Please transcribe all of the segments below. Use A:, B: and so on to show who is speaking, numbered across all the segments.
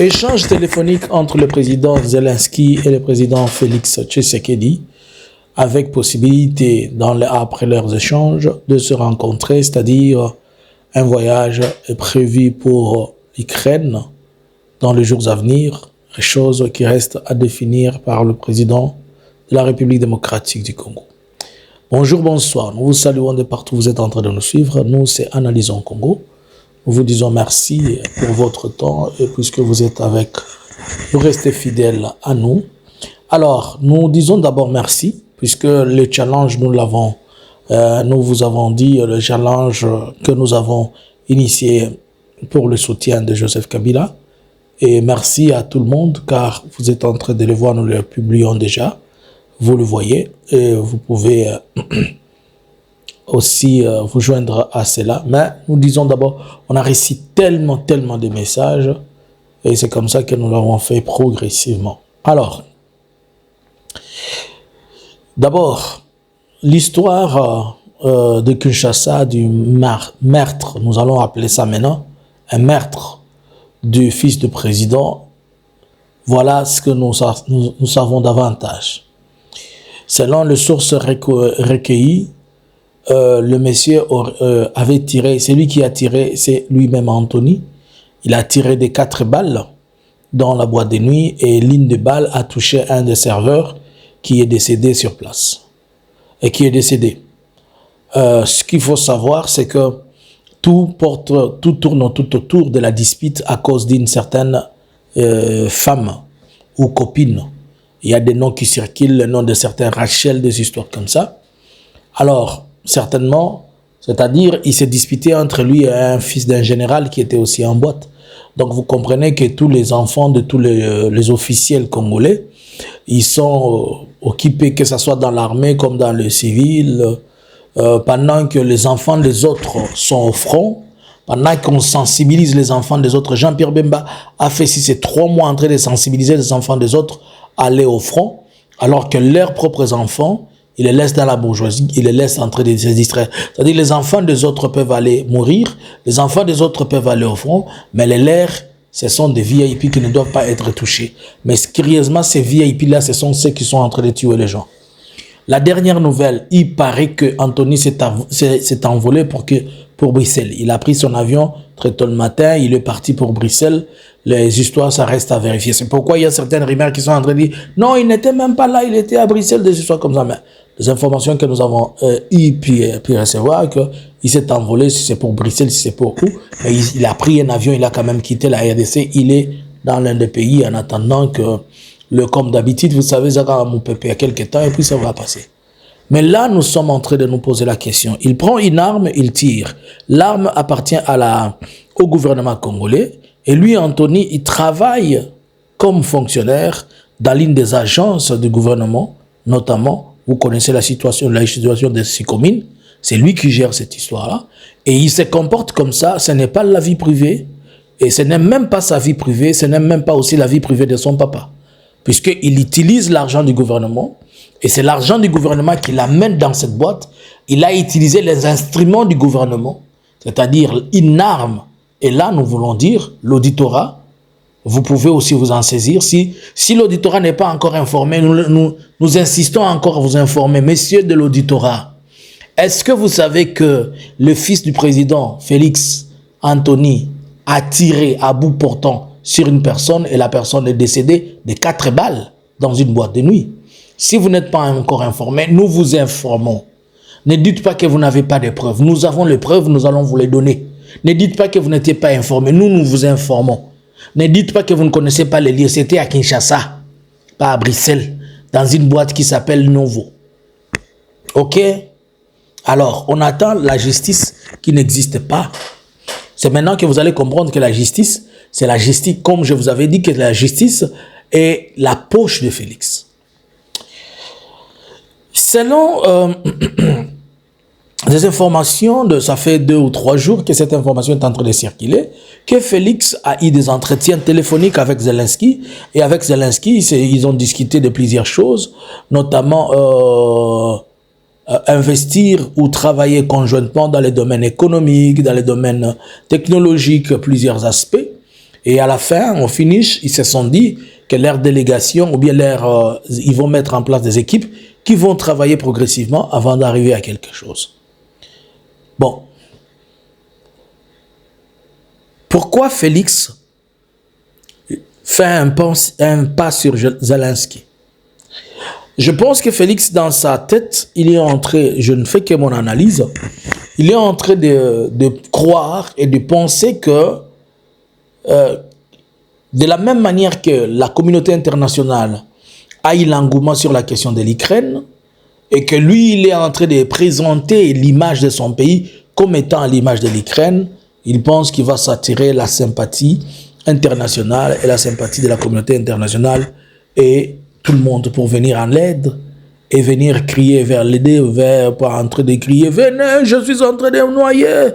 A: Échange téléphonique entre le président Zelensky et le président Félix Tshisekedi, avec possibilité, après leurs échanges, de se rencontrer, c'est-à-dire un voyage est prévu pour l'Ukraine dans les jours à venir, chose qui reste à définir par le président de la République démocratique du Congo. Bonjour, bonsoir, nous vous saluons de partout où vous êtes en train de nous suivre. Nous, c'est Analysons Congo. Nous vous disons merci pour votre temps et puisque vous êtes avec, vous restez fidèles à nous. Alors, nous disons d'abord merci puisque le challenge, nous vous avons dit le challenge que nous avons initié pour le soutien de Joseph Kabila. Et merci à tout le monde car vous êtes en train de le voir, nous le publions déjà. Vous le voyez et vous pouvez aussi vous joindre à cela. Mais nous disons d'abord, on a reçu tellement de messages et c'est comme ça que nous l'avons fait progressivement. Alors, d'abord, l'histoire de Kinshasa, du meurtre, nous allons appeler ça maintenant, un meurtre du fils du président. Voilà ce que nous savons davantage. Selon les sources recueillies, le monsieur avait tiré, c'est lui qui a tiré, c'est lui-même Anthony. Il a tiré des 4 balles dans la boîte de nuit et l'une des balles a touché un des serveurs qui est décédé sur place. Et qui est décédé. Ce qu'il faut savoir, c'est que tout tourne tout autour de la dispute à cause d'une certaine femme ou copine. Il y a des noms qui circulent, le nom de certains Rachel, des histoires comme ça. Alors, certainement, c'est-à-dire, il s'est disputé entre lui et un fils d'un général qui était aussi en boîte. Donc, vous comprenez que tous les enfants de tous les officiels congolais, ils sont occupés, que ce soit dans l'armée comme dans le civil, pendant que les enfants des autres sont au front, pendant qu'on sensibilise les enfants des autres. Jean-Pierre Bemba a fait ces 3 mois en train de sensibiliser les enfants des autres à aller au front, alors que leurs propres enfants, ils les laissent dans la bourgeoisie, ils les laissent en train de se distraire. C'est-à-dire les enfants des autres peuvent aller mourir, les enfants des autres peuvent aller au front, mais les leurs, ce sont des VIP qui ne doivent pas être touchés. Mais curieusement, ces VIP-là, ce sont ceux qui sont en train de tuer les gens. La dernière nouvelle, il paraît que Anthony s'est envolé pour Bruxelles. Il a pris son avion très tôt le matin, il est parti pour Bruxelles. Les histoires, ça reste à vérifier. C'est pourquoi il y a certaines rumeurs qui sont en train de dire non, il n'était même pas là, il était à Bruxelles, des histoires comme ça. Mais les informations que nous avons pu recevoir, qu'il s'est envolé, si c'est pour Bruxelles, si c'est pour où, mais il a pris un avion, il a quand même quitté la RDC, il est dans l'un des pays en attendant que, comme d'habitude, vous savez, ça va mon pépé il y a quelques temps et puis ça va passer. Mais là, nous sommes en train de nous poser la question. Il prend une arme, il tire. L'arme appartient au gouvernement congolais. Et lui, Anthony, il travaille comme fonctionnaire dans l'une des agences du gouvernement, notamment, vous connaissez la situation de Sikomine, c'est lui qui gère cette histoire-là, et il se comporte comme ça, ce n'est pas la vie privée, et ce n'est même pas sa vie privée, ce n'est même pas aussi la vie privée de son papa, puisqu'il utilise l'argent du gouvernement, et c'est l'argent du gouvernement qui l'amène dans cette boîte. Il a utilisé les instruments du gouvernement, c'est-à-dire une arme. Et là, nous voulons dire, l'auditorat, vous pouvez aussi vous en saisir. Si l'auditorat n'est pas encore informé, nous insistons encore à vous informer. Messieurs de l'auditorat, est-ce que vous savez que le fils du président, Félix Anthony, a tiré à bout portant sur une personne et la personne est décédée de 4 balles dans une boîte de nuit? Si vous n'êtes pas encore informé, nous vous informons. Ne dites pas que vous n'avez pas de preuves. Nous avons les preuves, nous allons vous les donner. Ne dites pas que vous n'étiez pas informé. Nous vous informons. Ne dites pas que vous ne connaissez pas les lieux. C'était à Kinshasa, pas à Bruxelles, dans une boîte qui s'appelle Novo. Ok? Alors, on attend la justice qui n'existe pas. C'est maintenant que vous allez comprendre que la justice, c'est la justice, comme je vous avais dit, que la justice est la poche de Félix. Selon des informations, ça fait 2 ou 3 jours que cette information est en train de circuler, que Félix a eu des entretiens téléphoniques avec Zelensky, et avec Zelensky, ils ont discuté de plusieurs choses, notamment investir ou travailler conjointement dans les domaines économiques, dans les domaines technologiques, plusieurs aspects. Et à la fin, au finish, ils se sont dit que leur délégation, ou bien ils vont mettre en place des équipes qui vont travailler progressivement avant d'arriver à quelque chose. Bon. Pourquoi Félix fait un pas sur Zelensky? Je pense que Félix, dans sa tête, il est en train, je ne fais que mon analyse, il est en train de croire et de penser que de la même manière que la communauté internationale a eu l'engouement sur la question de l'Ukraine et que lui, il est en train de présenter l'image de son pays comme étant l'image de l'Ukraine, il pense qu'il va s'attirer la sympathie internationale et la sympathie de la communauté internationale et tout le monde pour venir en aide et venir crier vers l'aider, pas en train de crier « Venez, je suis en train de me noyer,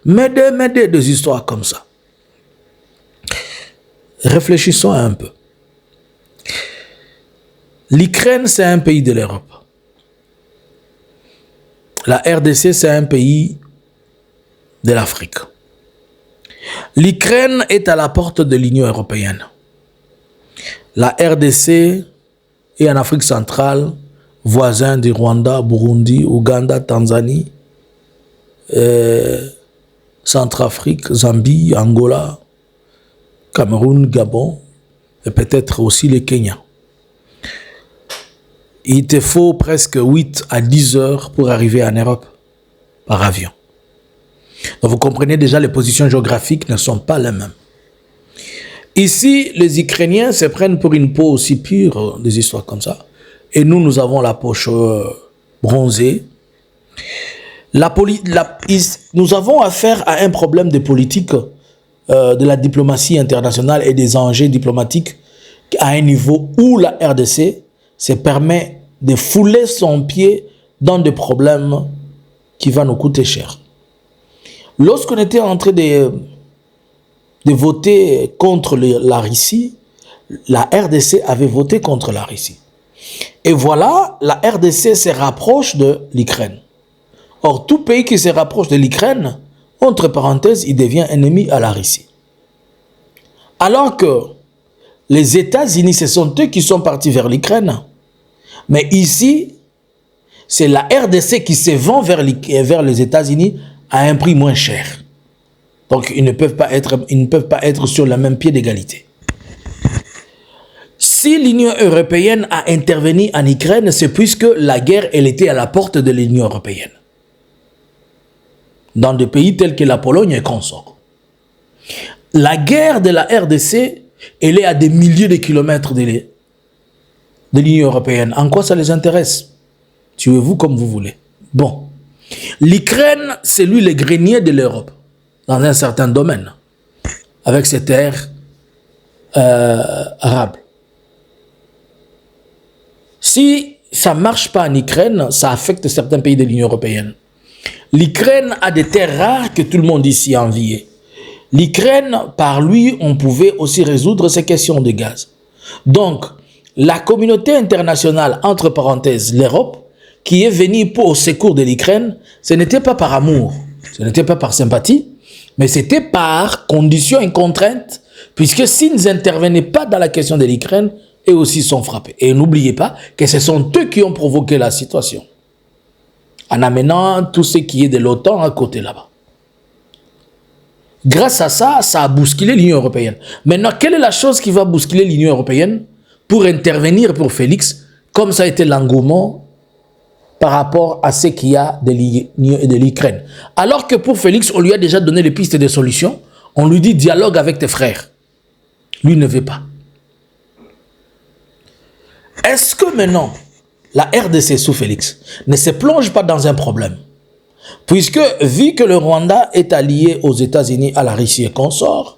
A: m'aidez, m'aidez », des histoires comme ça. Réfléchissons un peu. L'Ukraine, c'est un pays de l'Europe. La RDC, c'est un pays de l'Afrique. L'Ukraine est à la porte de l'Union européenne. La RDC est en Afrique centrale, voisin du Rwanda, Burundi, Ouganda, Tanzanie, Centrafrique, Zambie, Angola, Cameroun, Gabon et peut-être aussi le Kenya. Il te faut presque 8 à 10 heures pour arriver en Europe par avion. Donc vous comprenez déjà, les positions géographiques ne sont pas les mêmes. Ici, les Ukrainiens se prennent pour une peau aussi pure, des histoires comme ça. Et nous, nous avons la poche bronzée. Nous avons affaire à un problème de politique, de la diplomatie internationale et des enjeux diplomatiques à un niveau où la RDC se permet de fouler son pied dans des problèmes qui vont nous coûter cher. Lorsqu'on était en train de voter contre la Russie, la RDC avait voté contre la Russie. Et voilà, la RDC se rapproche de l'Ukraine. Or, tout pays qui se rapproche de l'Ukraine, entre parenthèses, il devient ennemi à la Russie. Alors que les États-Unis, ce sont eux qui sont partis vers l'Ukraine. Mais ici, c'est la RDC qui se vend vers les États-Unis à un prix moins cher. Donc, ils ne peuvent pas être sur le même pied d'égalité. Si l'Union européenne a intervenu en Ukraine, c'est puisque la guerre, elle était à la porte de l'Union européenne. Dans des pays tels que la Pologne et consorts. La guerre de la RDC, elle est à des milliers de kilomètres de l'Union européenne. En quoi ça les intéresse? Tuez-vous comme vous voulez. Bon. L'Ukraine, c'est lui le grenier de l'Europe, dans un certain domaine, avec ses terres arables. Si ça ne marche pas en Ukraine, ça affecte certains pays de l'Union européenne. L'Ukraine a des terres rares que tout le monde ici enviait. L'Ukraine, par lui, on pouvait aussi résoudre ces questions de gaz. Donc, la communauté internationale, entre parenthèses, l'Europe, qui est venue au secours de l'Ukraine, ce n'était pas par amour, ce n'était pas par sympathie, mais c'était par condition et contrainte, puisque s'ils n'intervenaient pas dans la question de l'Ukraine, eux aussi sont frappés. Et n'oubliez pas que ce sont eux qui ont provoqué la situation, en amenant tout ce qui est de l'OTAN à côté là-bas. Grâce à ça, ça a bousculé l'Union européenne. Maintenant, quelle est la chose qui va bousculer l'Union européenne pour intervenir pour Félix, comme ça a été l'engouement par rapport à ce qu'il y a de l'Ukraine? Alors que pour Félix, on lui a déjà donné les pistes de solutions, on lui dit dialogue avec tes frères. Lui ne veut pas. Est-ce que maintenant, la RDC sous Félix ne se plonge pas dans un problème? Puisque, vu que le Rwanda est allié aux États-Unis, à la Russie et consorts,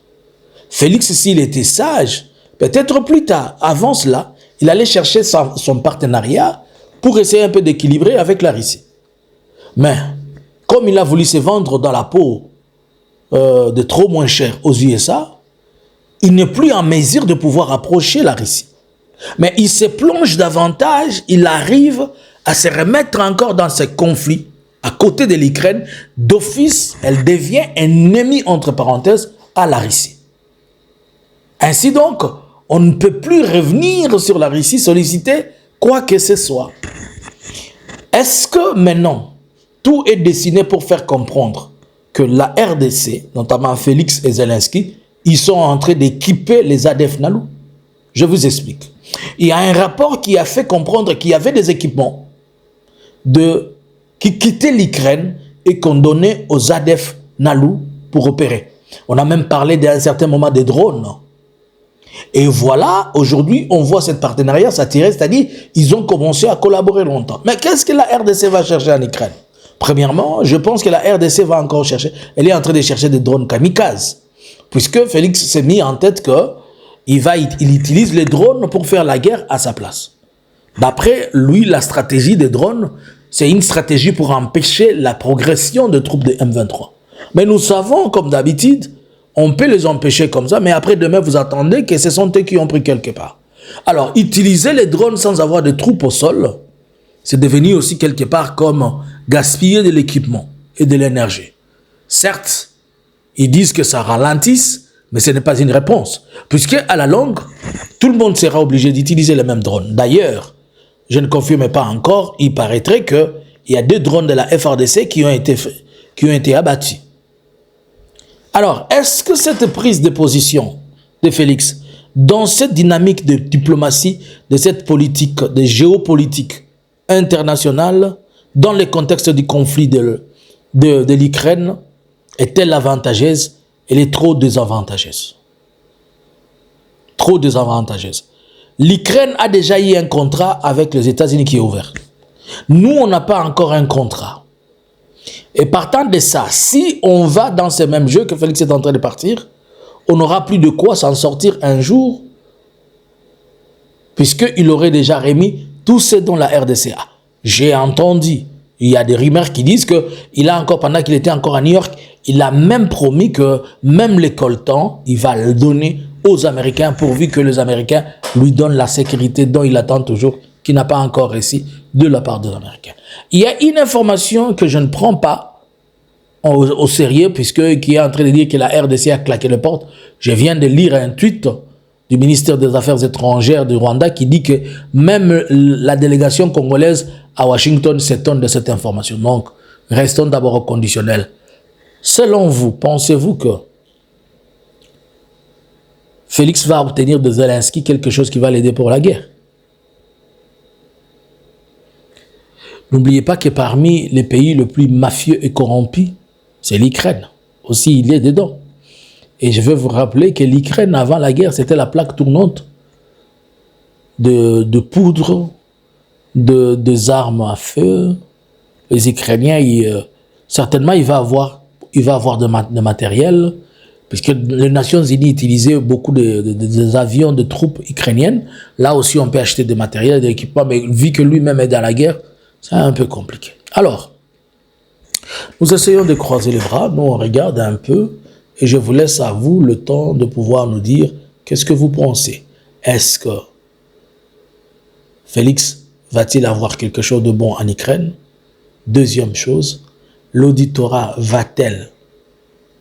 A: Félix, s'il était sage, peut-être plus tard, avant cela, il allait chercher son partenariat pour essayer un peu d'équilibrer avec la Russie. Mais, comme il a voulu se vendre dans la peau de trop moins cher aux USA, il n'est plus en mesure de pouvoir approcher la Russie. Mais il se plonge davantage, il arrive à se remettre encore dans ce conflit à côté de l'Ukraine. D'office, elle devient un ennemi, entre parenthèses, à la Russie. Ainsi donc, on ne peut plus revenir sur la Russie, solliciter quoi que ce soit. Est-ce que maintenant, tout est dessiné pour faire comprendre que la RDC, notamment Félix et Zelensky, ils sont en train d'équiper les ADF Nalu? Je vous explique. Il y a un rapport qui a fait comprendre qu'il y avait des équipements qui quittaient l'Ukraine et qu'on donnait aux ADF Nalu pour opérer. On a même parlé d'un certain moment des drones. Et voilà, aujourd'hui, on voit ce partenariat s'attirer, c'est-à-dire ils ont commencé à collaborer longtemps. Mais qu'est-ce que la RDC va chercher en Ukraine? Premièrement, je pense que la RDC va encore chercher, elle est en train de chercher des drones kamikazes, puisque Félix s'est mis en tête qu'il utilise les drones pour faire la guerre à sa place. D'après lui, la stratégie des drones, c'est une stratégie pour empêcher la progression de troupes de M23. Mais nous savons, comme d'habitude, on peut les empêcher comme ça, mais après demain, vous attendez que ce sont eux qui ont pris quelque part. Alors, utiliser les drones sans avoir de troupes au sol, c'est devenu aussi quelque part comme gaspiller de l'équipement et de l'énergie. Certes, ils disent que ça ralentisse, mais ce n'est pas une réponse. Puisque à la longue, tout le monde sera obligé d'utiliser les mêmes drones. D'ailleurs, je ne confirme pas encore, il paraîtrait qu'il y a 2 drones de la FARDC qui ont été abattus. Alors, est-ce que cette prise de position de Félix, dans cette dynamique de diplomatie, de cette politique, de géopolitique internationale, dans le contexte du conflit de l'Ukraine, est-elle avantageuse? Elle est trop désavantageuse. Trop désavantageuse. L'Ukraine a déjà eu un contrat avec les États-Unis qui est ouvert. Nous, on n'a pas encore un contrat. Et partant de ça, si on va dans ce même jeu que Félix est en train de partir, on n'aura plus de quoi s'en sortir un jour, puisqu'il aurait déjà remis tout ce dont la RDC a. J'ai entendu, il y a des rumeurs qui disent qu'il a encore, pendant qu'il était encore à New York, il a même promis que même les coltans, il va le donner aux Américains, pourvu que les Américains lui donnent la sécurité dont il attend toujours, qui n'a pas encore réussi de la part des Américains. Il y a une information que je ne prends pas au sérieux, qui est en train de dire que la RDC a claqué les portes. Je viens de lire un tweet du ministère des Affaires étrangères du Rwanda qui dit que même la délégation congolaise à Washington s'étonne de cette information. Donc, restons d'abord au conditionnel. Selon vous, pensez-vous que Félix va obtenir de Zelensky quelque chose qui va l'aider pour la guerre? N'oubliez pas que parmi les pays les plus mafieux et corrompus, c'est l'Ukraine. Aussi, il est dedans. Et je veux vous rappeler que l'Ukraine, avant la guerre, c'était la plaque tournante de poudre, des armes à feu. Les Ukrainiens, certainement, il va avoir de matériel, puisque les Nations Unies utilisaient beaucoup des avions de troupes ukrainiennes. Là aussi, on peut acheter des matériels, des équipements, mais vu que lui-même est dans la guerre, c'est un peu compliqué. Alors, nous essayons de croiser les bras, nous on regarde un peu, et je vous laisse à vous le temps de pouvoir nous dire qu'est-ce que vous pensez. Est-ce que Félix va-t-il avoir quelque chose de bon en Ukraine? Deuxième chose, l'auditorat va-t-elle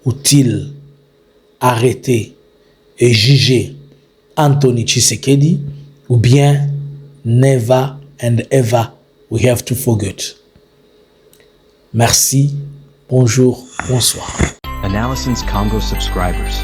A: ou-t-il arrêter et juger Anthony Tshisekedi, ou bien never and ever we have to forget? Merci, bonjour, bonsoir.
B: Analysins Congo subscribers.